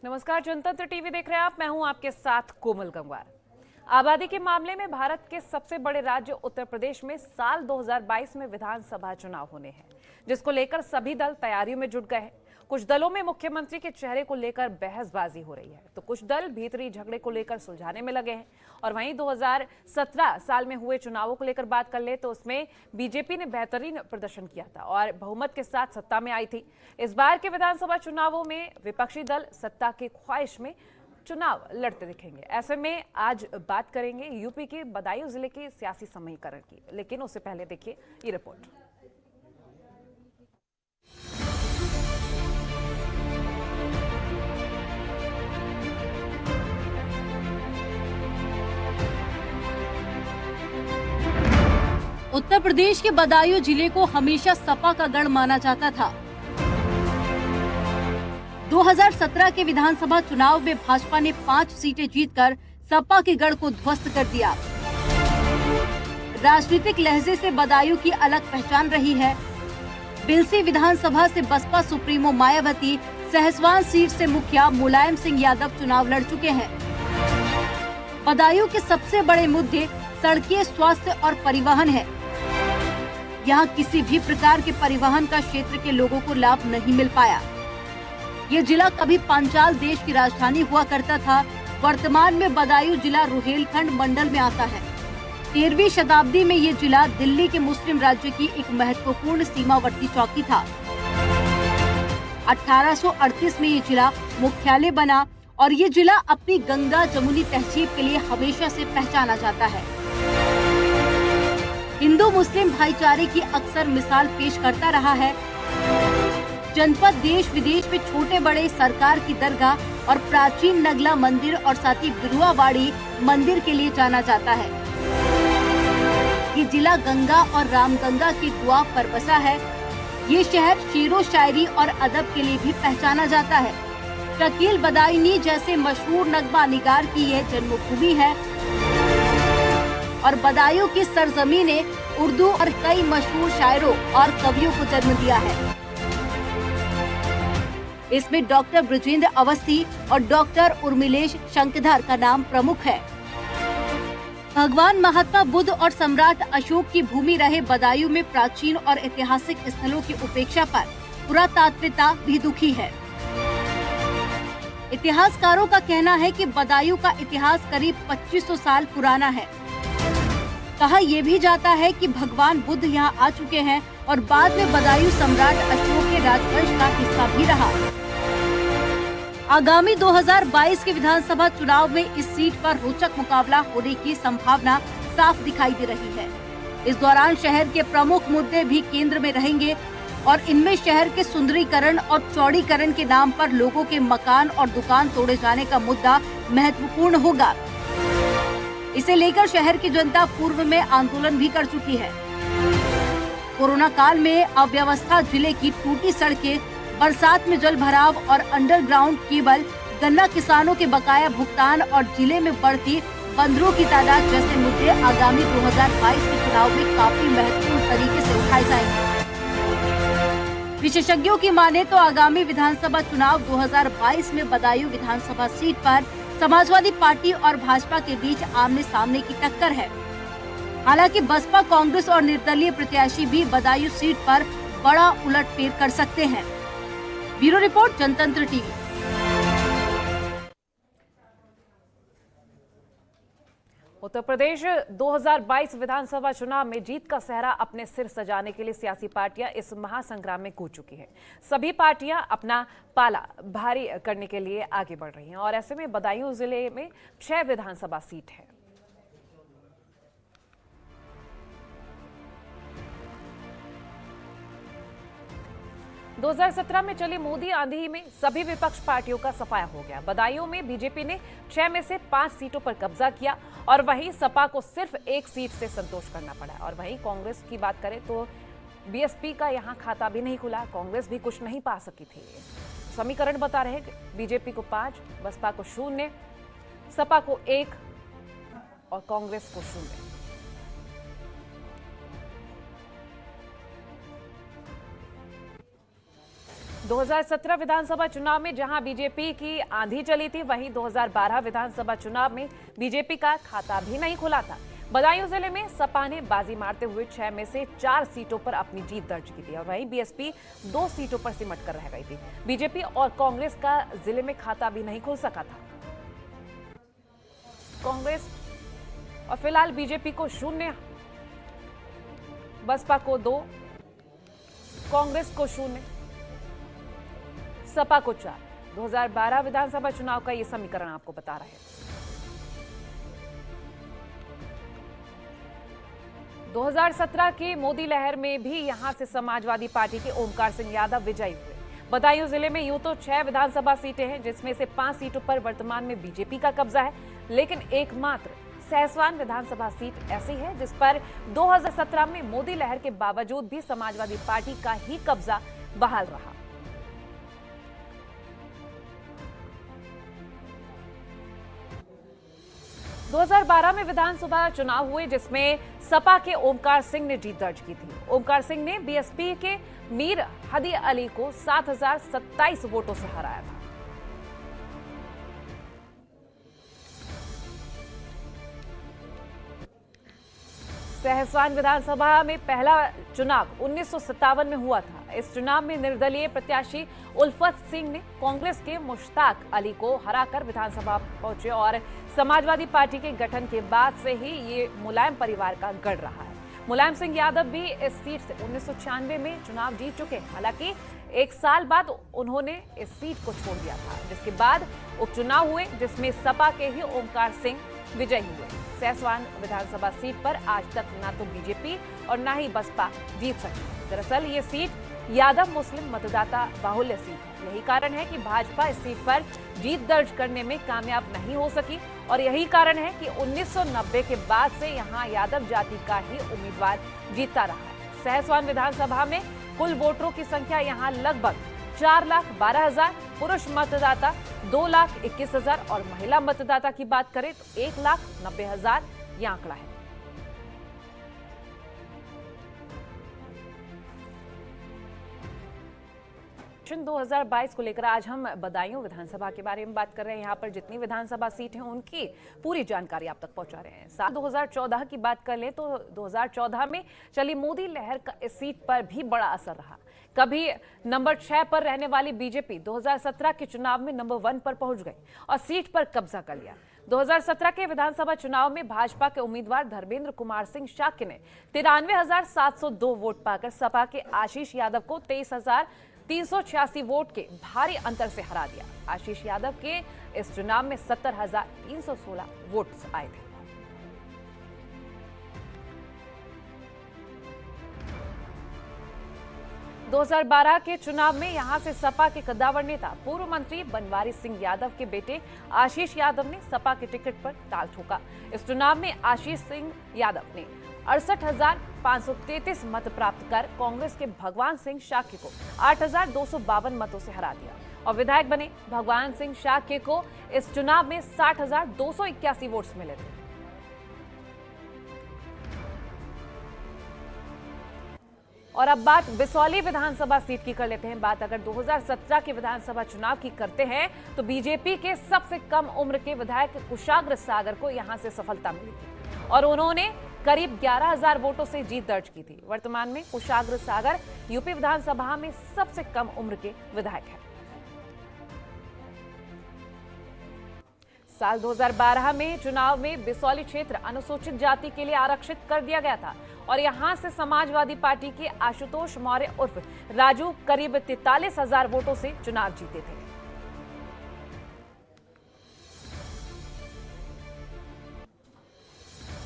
नमस्कार, जनतंत्र टीवी देख रहे हैं आप। मैं हूं आपके साथ कोमल गंगवार। आबादी के मामले में भारत के सबसे बड़े राज्य उत्तर प्रदेश में साल 2022 में विधानसभा चुनाव होने हैं, जिसको लेकर सभी दल तैयारियों में जुट गए हैं। कुछ दलों में मुख्यमंत्री के चेहरे को लेकर बहसबाजी हो रही है, तो कुछ दल भीतरी झगड़े को लेकर सुलझाने में लगे हैं। और वहीं 2017 साल में हुए चुनावों को लेकर बात कर ले तो उसमें बीजेपी ने बेहतरीन प्रदर्शन किया था और बहुमत के साथ सत्ता में आई थी। इस बार के विधानसभा चुनावों में विपक्षी दल सत्ता की ख्वाहिश में चुनाव लड़ते दिखेंगे। ऐसे में आज बात करेंगे यूपी के बदायूं जिले के सियासी समीकरण की, लेकिन उससे पहले देखिए ये रिपोर्ट। उत्तर प्रदेश के बदायूं जिले को हमेशा सपा का गढ़ माना जाता था। 2017 के विधानसभा चुनाव में भाजपा ने 5 सीटें जीतकर सपा के गढ़ को ध्वस्त कर दिया। राजनीतिक लहजे से बदायूं की अलग पहचान रही है। बिलसी विधानसभा से बसपा सुप्रीमो मायावती, सहसवान सीट से मुखिया मुलायम सिंह यादव चुनाव लड़ चुके हैं। बदायूं के सबसे बड़े मुद्दे सड़कें, स्वास्थ्य और परिवहन है। यहाँ किसी भी प्रकार के परिवहन का क्षेत्र के लोगों को लाभ नहीं मिल पाया। ये जिला कभी पांचाल देश की राजधानी हुआ करता था। वर्तमान में बदायूं जिला रुहेलखंड मंडल में आता है। 13वीं शताब्दी में ये जिला दिल्ली के मुस्लिम राज्य की एक महत्वपूर्ण सीमावर्ती चौकी था। 1838 में ये जिला मुख्यालय बना और ये जिला अपनी गंगा जमुनी तहजीब के लिए हमेशा से पहचाना जाता है। हिंदू मुस्लिम भाईचारे की अक्सर मिसाल पेश करता रहा है। जनपद देश विदेश में छोटे बड़े सरकार की दरगाह और प्राचीन नगला मंदिर और साथ ही बिरुआवाड़ी मंदिर के लिए जाना जाता है। ये जिला गंगा और रामगंगा की दुआ पर बसा है। ये शहर शेरो शायरी और अदब के लिए भी पहचाना जाता है। शकील बदायूनी जैसे मशहूर नगमा निगार की यह जन्मभूमि है और बदायूं की सरजमीं ने उर्दू और कई मशहूर शायरों और कवियों को जन्म दिया है। इसमें डॉक्टर ब्रजेंद्र अवस्थी और डॉक्टर उर्मिलेश शंकधर का नाम प्रमुख है। भगवान महात्मा बुद्ध और सम्राट अशोक की भूमि रहे बदायूं में प्राचीन और ऐतिहासिक स्थलों की उपेक्षा पर पुरातात्विकता भी दुखी है। इतिहासकारों का कहना है कि बदायूं का इतिहास करीब 2500 साल पुराना है। कहा यह भी जाता है कि भगवान बुद्ध यहाँ आ चुके हैं और बाद में बदायूं सम्राट अशोक के राजवंश का हिस्सा भी रहा। आगामी 2022 के विधानसभा चुनाव में इस सीट पर रोचक मुकाबला होने की संभावना साफ दिखाई दे रही है। इस दौरान शहर के प्रमुख मुद्दे भी केंद्र में रहेंगे और इनमें शहर के सुंदरीकरण और चौड़ीकरण के नाम पर लोगों के मकान और दुकान तोड़े जाने का मुद्दा महत्वपूर्ण होगा। इसे लेकर शहर की जनता पूर्व में आंदोलन भी कर चुकी है। कोरोना काल में अव्यवस्था, जिले की टूटी सड़कें, बरसात में जल भराव और अंडरग्राउंड केबल, गन्ना किसानों के बकाया भुगतान और जिले में बढ़ती बंदरों की तादाद जैसे मुद्दे आगामी 2022 के चुनाव में काफी महत्वपूर्ण तरीके से उठाए जाएंगे। विशेषज्ञों की माने तो आगामी विधानसभा चुनाव 2022 में बदायूं विधानसभा सीट पर समाजवादी पार्टी और भाजपा के बीच आमने सामने की टक्कर है। हालांकि बसपा, कांग्रेस और निर्दलीय प्रत्याशी भी बदायूं सीट पर बड़ा उलटफेर कर सकते हैं। ब्यूरो रिपोर्ट, जनतंत्र टीवी। उत्तर प्रदेश 2022 विधानसभा चुनाव में जीत का सेहरा अपने सिर सजाने के लिए सियासी पार्टियां इस महासंग्राम में कूद चुकी हैं। सभी पार्टियां अपना पाला भारी करने के लिए आगे बढ़ रही हैं और ऐसे में बदायूं जिले में 6 विधानसभा सीट है। – 2017 में चली मोदी आंधी में सभी विपक्ष पार्टियों का सफाया हो गया। बदायूं में बीजेपी ने 6 में से 5 सीटों पर कब्जा किया और वहीं सपा को सिर्फ 1 सीट से संतोष करना पड़ा। और वहीं कांग्रेस की बात करें तो बीएसपी का यहां खाता भी नहीं खुला। कांग्रेस भी कुछ नहीं पा सकी थी। समीकरण बता रहे बीजेपी को 5, बसपा को 0, सपा को 1 और कांग्रेस को 0। 2017 विधानसभा चुनाव में जहां बीजेपी की आंधी चली थी, वहीं 2012 विधानसभा चुनाव में बीजेपी का खाता भी नहीं खुला था। बदायूं जिले में सपा ने बाजी मारते हुए 6 में से 4 सीटों पर अपनी जीत दर्ज की थी और वहीं बीएसपी 2 सीटों पर सिमट कर रह गई थी। बीजेपी और कांग्रेस का जिले में खाता भी नहीं खुल सका था। कांग्रेस और फिलहाल बीजेपी को 0, बसपा को 2, कांग्रेस को 0, सपा को 4। 2012 विधानसभा चुनाव का ये समीकरण आपको बता रहे हैं। 2017 की मोदी लहर में भी यहां से समाजवादी पार्टी के ओमकार सिंह यादव विजयी हुए। बदायूं जिले में यूं तो 6 विधानसभा सीटें हैं, जिसमें से 5 सीटों पर वर्तमान में बीजेपी का कब्जा है, लेकिन एकमात्र सहसवान विधानसभा सीट ऐसी है जिस पर 2017 में मोदी लहर के बावजूद भी समाजवादी पार्टी का ही कब्जा बहाल रहा। – 2012 में विधानसभा चुनाव हुए जिसमें सपा के ओमकार सिंह ने जीत दर्ज की थी। ओमकार सिंह ने बीएसपी के मीर हदी अली को 7027 वोटों से हराया था। सहसवान विधानसभा में पहला चुनाव 1957 में हुआ था। इस चुनाव में निर्दलीय प्रत्याशी उल्फत सिंह ने कांग्रेस के मुश्ताक अली को हराकर विधानसभा पहुंचे और समाजवादी पार्टी के गठन के बाद से ही ये मुलायम परिवार का गढ़ रहा है। मुलायम सिंह यादव भी इस सीट से 1996 में चुनाव जीत चुके हैं। हालांकि 1 साल बाद उन्होंने इस सीट को छोड़ दिया था, जिसके बाद उपचुनाव हुए जिसमें सपा के ही ओमकार सिंह विजयी हुए। सहसवान विधानसभा सीट पर आज तक ना तो बीजेपी और ना ही बसपा जीत सकी। दरअसल ये सीट यादव मुस्लिम मतदाता बाहुल्य सीट है। यही कारण है कि भाजपा इस सीट पर जीत दर्ज करने में कामयाब नहीं हो सकी और यही कारण है कि 1990 के बाद से यहां यादव जाति का ही उम्मीदवार जीतता रहा है। सहसवान विधानसभा में कुल वोटरों की संख्या यहां लगभग 4,12,000, पुरुष मतदाता 2,21,000 और महिला मतदाता की बात करें तो 1,90,000 ये आंकड़ा है। इलेक्शन 2022 को लेकर आज हम बदायूं विधानसभा के बारे में बात कर रहे हैं। यहाँ पर जितनी विधानसभा सीट हैं उनकी पूरी जानकारी आप तक पहुंचा रहे हैं। साल 2014 की बात कर लें तो 2014 में चली मोदी लहर का इस सीट पर भी बड़ा असर रहा। कभी नंबर 6 पर रहने वाली बीजेपी 2017 के चुनाव में नंबर 1 पर पहुंच गई और सीट पर कब्जा कर लिया। 2017 के विधानसभा चुनाव में भाजपा के उम्मीदवार धर्मेंद्र कुमार सिंह शाक्य ने 93,702 वोट पाकर सपा के आशीष यादव को 23,386 वोट के भारी अंतर से हरा दिया। आशीष यादव के इस चुनाव में 70,316 वोट आए थे। – 2012 के चुनाव में यहां से सपा के कद्दावर नेता पूर्व मंत्री बनवारी सिंह यादव के बेटे आशीष यादव ने सपा के टिकट पर ताल ठोका। इस चुनाव में आशीष सिंह यादव ने 68,533 मत प्राप्त कर कांग्रेस के भगवान सिंह शाक्य को 8,252 मतों से हरा दिया और विधायक बने। भगवान सिंह शाक्य को इस चुनाव में 60,281 वोट्स मिले थे। और अब बात बिसौली विधानसभा सीट की कर लेते हैं। बात अगर 2017 के विधानसभा चुनाव की करते हैं तो बीजेपी के सबसे कम उम्र के विधायक कुशाग्र सागर को यहां से सफलता मिली थी और उन्होंने करीब 11,000 वोटों से जीत दर्ज की थी। वर्तमान में कुशाग्र सागर यूपी विधानसभा में सबसे कम उम्र के विधायक हैं। साल 2012 में चुनाव में बिसौली क्षेत्र अनुसूचित जाति के लिए आरक्षित कर दिया गया था और यहां से समाजवादी पार्टी के आशुतोष मौर्य उर्फ राजू करीब 43,000 वोटों से चुनाव जीते थे।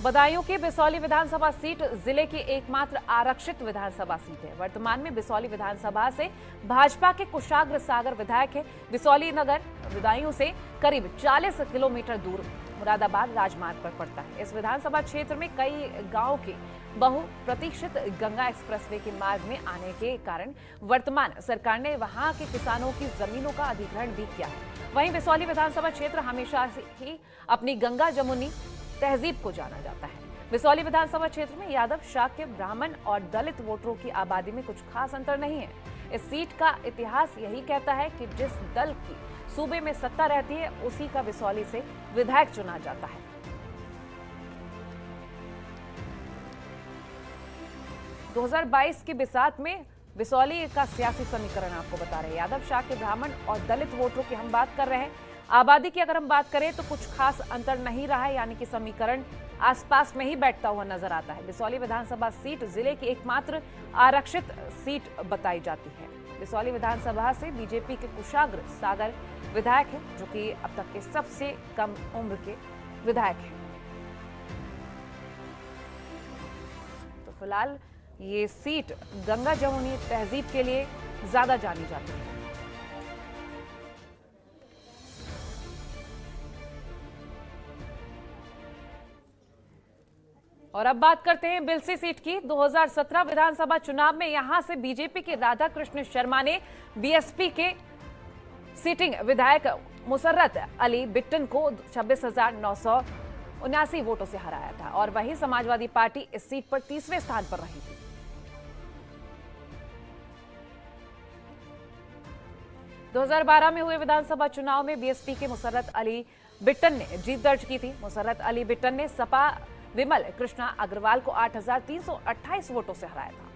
बदायूं की बिसौली विधानसभा सीट जिले की एकमात्र आरक्षित विधानसभा सीट है। वर्तमान में बिसौली विधानसभा से भाजपा के कुशाग्र सागर विधायक है। बिसौली नगर बदायूं से करीब 40 किलोमीटर दूर मुरादाबाद राजमार्ग पर पड़ता है। इस विधानसभा क्षेत्र में कई गांवों के बहुप्रतीक्षित गंगा एक्सप्रेसवे के मार्ग में आने के कारण वर्तमान सरकार ने वहां के किसानों की जमीनों का अधिग्रहण भी किया है। वहीं बिसौली विधानसभा क्षेत्र हमेशा से ही अपनी गंगा जमुनी तहजीब को जाना जाता है। बिसौली विधानसभा क्षेत्र में यादव, शाक्य, ब्राह्मण और दलित वोटरों की आबादी में कुछ खास अंतर नहीं है। इस सीट का इतिहास यही कहता है कि जिस दल की सूबे में सत्ता रहती है उसी का बिसौली से विधायक चुना जाता है। – 2022 की बिसात में बिसौली का सियासी समीकरण आपको बता रहे हैं। यादव, शाक्य, ब्राह्मण और दलित वोटरों की हम बात कर रहे हैं। आबादी की अगर हम बात करें तो कुछ खास अंतर नहीं रहा है, यानी कि समीकरण आसपास में ही बैठता हुआ नजर आता है। बिसौली विधानसभा सीट जिले की एकमात्र आरक्षित सीट बताई जाती है। बिसौली विधानसभा से बीजेपी के कुशाग्र सागर विधायक हैं, जो कि अब तक के सबसे कम उम्र के विधायक हैं। तो फिलहाल ये सीट गंगा जमुनी तहजीब के लिए ज्यादा जानी जाती है। और अब बात करते हैं बिलसी सीट की। 2017 विधानसभा चुनाव में यहां से बीजेपी के राधा कृष्ण शर्मा ने बीएसपी के सिटिंग विधायक मुसर्रत अली बिट्टन को 26,979 वोटों से हराया था और वहीं समाजवादी पार्टी इस सीट पर तीसरे स्थान पर रही थी। – 2012 में हुए विधानसभा चुनाव में बीएसपी के मुसर्रत अली बिट्टन ने जीत दर्ज की थी। मुसर्रत अली बिट्टन ने सपा विमल कृष्णा अग्रवाल को 8,328 वोटों से हराया था।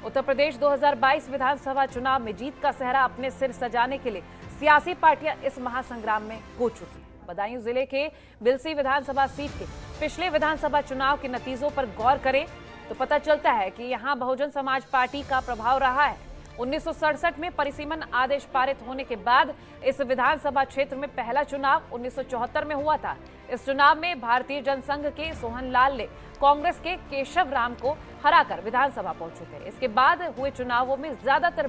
उत्तर प्रदेश 2022 विधानसभा चुनाव में जीत का सेहरा अपने सिर सजाने के लिए सियासी पार्टियां इस महासंग्राम में कूद चुकी हैं। बदायूं जिले के बिलसी विधानसभा सीट के पिछले विधानसभा चुनाव के नतीजों पर गौर करें तो पता चलता है कि यहां बहुजन समाज पार्टी का प्रभाव रहा है। 1967 में परिसीमन आदेश पारित होने के बाद इस विधानसभा क्षेत्र में पहला चुनाव 1974 में हुआ था। इस चुनाव में भारतीय जनसंघ के सोहन लाल ने कांग्रेस के केशव राम को हराकर विधानसभा पहुंचे थे। इसके बाद हुए चुनावों में ज्यादातर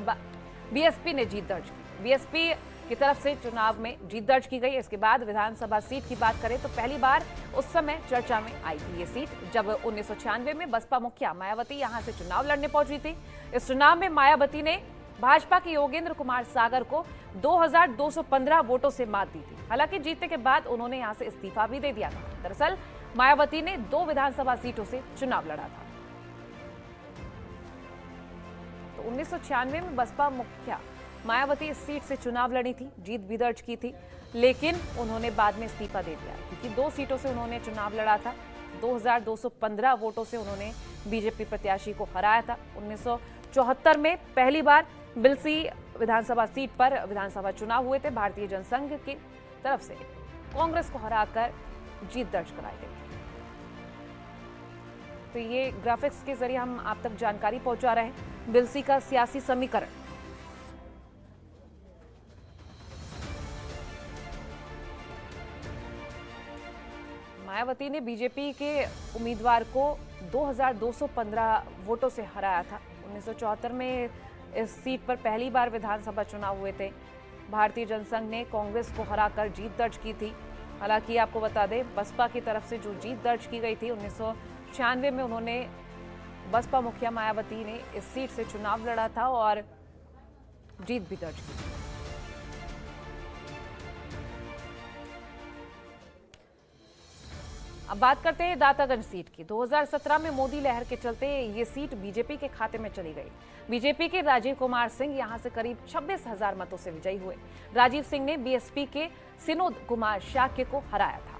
बीएसपी ने जीत दर्ज की। बीएसपी की तरफ से चुनाव में जीत दर्ज की गई। इसके बाद विधानसभा सीट की बात करें तो पहली बार उस समय चर्चा में आई थी ये सीट, जब 1996 में बसपा मुखिया मायावती यहां से चुनाव लड़ने पहुंची थी। इस चुनाव में मायावती ने भाजपा के योगेंद्र कुमार सागर को 2,215 वोटों से मात दी थी। हालांकि जीतने के बाद उन्होंने यहां से इस्तीफा भी दे दिया था। दरअसल मायावती ने 2 विधानसभा सीटों से चुनाव लड़ा था। तो 1996 में बसपा मुखिया मायावती इस सीट से चुनाव लड़ी थी, जीत भी दर्ज की थी, लेकिन उन्होंने बाद में इस्तीफा दे दिया क्योंकि 2 सीटों से उन्होंने चुनाव लड़ा था। 2,215 वोटों से उन्होंने बीजेपी प्रत्याशी को हराया था। 1974 में पहली बार बिलसी विधानसभा सीट पर विधानसभा चुनाव हुए थे। भारतीय जनसंघ की तरफ से कांग्रेस को हराकर जीत दर्ज कराई गई थी। तो ये ग्राफिक्स के जरिए हम आप तक जानकारी पहुंचा रहे हैं बिलसी का सियासी समीकरण। मायावती ने बीजेपी के उम्मीदवार को 2,215 वोटों से हराया था। 1974 में इस सीट पर पहली बार विधानसभा चुनाव हुए थे। भारतीय जनसंघ ने कांग्रेस को हराकर जीत दर्ज की थी। हालांकि आपको बता दें, बसपा की तरफ से जो जीत दर्ज की गई थी 1996 में उन्होंने बसपा मुखिया मायावती ने इस सीट से चुनाव लड़ा था और जीत भी दर्ज की थी। अब बात करते हैं दातागंज सीट की। 2017 में मोदी लहर के चलते ये सीट बीजेपी के खाते में चली गई। बीजेपी के राजीव कुमार सिंह यहां से करीब 26,000 मतों से विजयी हुए। राजीव सिंह ने बीएसपी के सिनोद कुमार शाक्य को हराया था।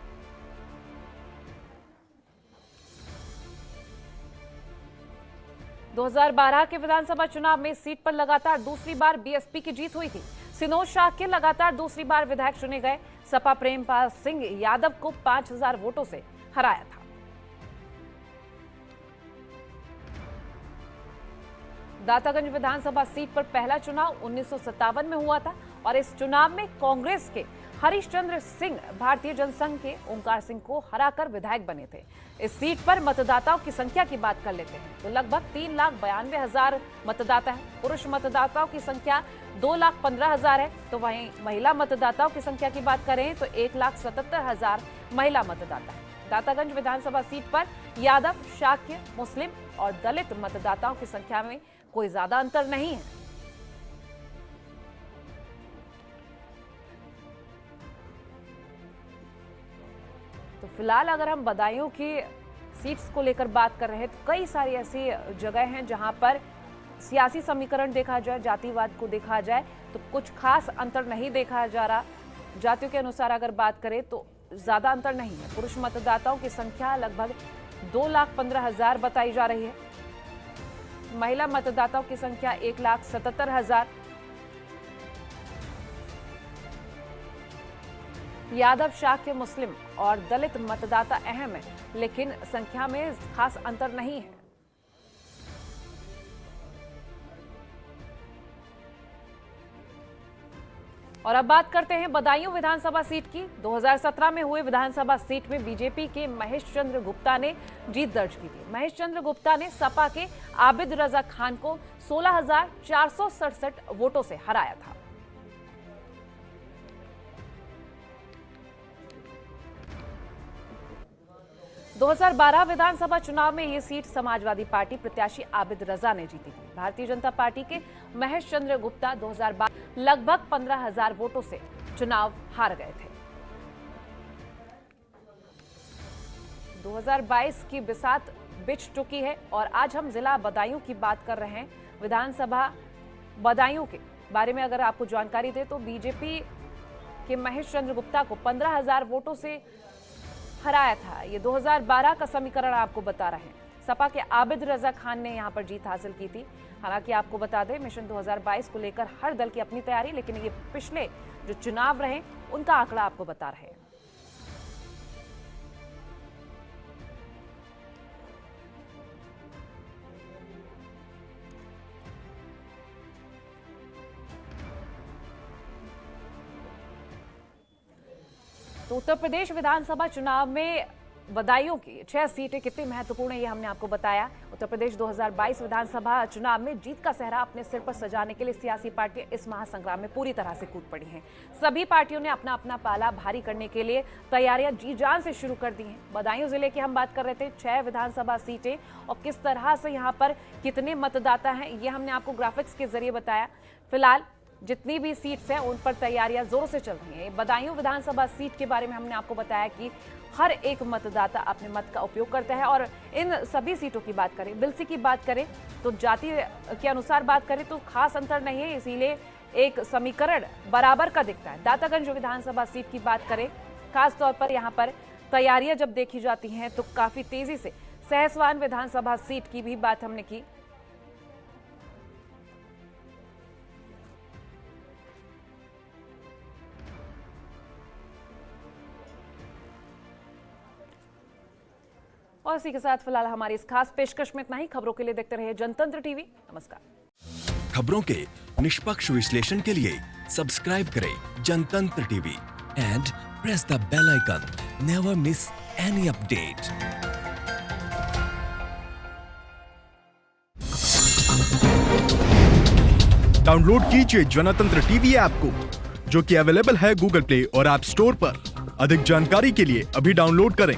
– 2012 के विधानसभा चुनाव में इस सीट पर लगातार दूसरी बार बीएसपी की जीत हुई थी। सिनोद शाक्य लगातार दूसरी बार विधायक चुने गए। सपा प्रेमपाल सिंह यादव को 5,000 वोटों से हराया था। दातागंज विधानसभा सीट पर पहला चुनाव 1957 में हुआ था और इस चुनाव में कांग्रेस के हरिश्चंद्र सिंह भारतीय जनसंघ के ओंकार सिंह को हराकर विधायक बने थे। इस सीट पर मतदाताओं की संख्या की बात कर लेते हैं तो लगभग 3,92,000 मतदाता है। पुरुष मतदाताओं की संख्या 2,15,000 है, तो वहीं महिला मतदाताओं की संख्या की बात करें तो 1,77,000 महिला मतदाता है। दातागंज विधानसभा सीट पर यादव, शाक्य, मुस्लिम और दलित मतदाताओं की संख्या में कोई ज्यादा अंतर नहीं है। तो फिलहाल अगर हम बदायूं की सीट्स को लेकर बात कर रहे हैं तो कई सारी ऐसी जगह हैं जहां पर सियासी समीकरण देखा जाए, जातिवाद को देखा जाए तो कुछ खास अंतर नहीं देखा जा रहा। जातियों के अनुसार अगर बात करें तो ज्यादा अंतर नहीं है। पुरुष मतदाताओं की संख्या लगभग 2,15,000 बताई जा रही है। महिला मतदाताओं की संख्या 1,77,000। यादव, शाक्य, मुस्लिम और दलित मतदाता अहम है, लेकिन संख्या में खास अंतर नहीं है। और अब बात करते हैं बदायूं विधानसभा सीट की। 2017 में हुए विधानसभा सीट में बीजेपी के महेश चंद्र गुप्ता ने जीत दर्ज की थी। महेश चंद्र गुप्ता ने सपा के आबिद रजा खान को 16,467 वोटों से हराया था। दो 2012 विधानसभा चुनाव में यह सीट समाजवादी पार्टी प्रत्याशी आबिद रजा ने जीती थी। भारतीय जनता पार्टी के महेश चंद्र गुप्ता 2012 लगभग 15,000 वोटों से चुनाव हार गए थे। 2022 की बिसात बिछ चुकी है और आज हम जिला बदायूं की बात कर रहे हैं। विधानसभा बदायूं के बारे में अगर आपको जानकारी दे तो बीजेपी के महेश चंद्र गुप्ता को 15,000 वोटों से हराया था। ये 2012 का समीकरण आपको बता रहे हैं। सपा के आबिद रजा खान ने यहां पर जीत हासिल की थी। हालांकि आपको बता दें, मिशन 2022 को लेकर हर दल की अपनी तैयारी, लेकिन ये पिछले जो चुनाव रहे उनका आंकड़ा आपको बता रहे हैं। तो उत्तर प्रदेश विधानसभा चुनाव में बदायूं की 6 सीटें कितनी महत्वपूर्ण है ये हमने आपको बताया। उत्तर प्रदेश 2022 विधानसभा चुनाव में जीत का सेहरा अपने सिर पर सजाने के लिए सियासी पार्टियां इस महासंग्राम में पूरी तरह से कूद पड़ी हैं। सभी पार्टियों ने अपना अपना पाला भारी करने के लिए तैयारियां जी जान से शुरू कर दी हैं। बदायूं जिले की हम बात कर रहे थे, 6 विधानसभा सीटें और किस तरह से यहाँ पर कितने मतदाता हैं ये हमने आपको ग्राफिक्स के जरिए बताया। फिलहाल जितनी भी सीट्स हैं उन पर तैयारियां जोरों से चल रही हैं। बदायूं विधानसभा सीट के बारे में हमने आपको बताया कि हर एक मतदाता अपने मत का उपयोग करता है और इन सभी सीटों की बात करें, बिलसी की बात करें तो जाति के अनुसार बात करें तो खास अंतर नहीं है, इसीलिए एक समीकरण बराबर का दिखता है। दातागंज विधानसभा सीट की बात करें, खासतौर पर यहाँ पर तैयारियां जब देखी जाती हैं तो काफी तेजी से सहसवान विधानसभा सीट की भी बात हमने की। और इसी के साथ फिलहाल हमारी इस खास पेशकश में इतना ही। खबरों के लिए देखते रहिए जनतंत्र टीवी। नमस्कार। खबरों के निष्पक्ष विश्लेषण के लिए सब्सक्राइब करें Jantantra TV and press the bell icon. Never miss any update. Download कीजिए जनतंत्र टीवी ऐप को, जो कि अवेलेबल है गूगल प्ले और ऐप स्टोर पर। अधिक जानकारी के लिए अभी डाउनलोड करें।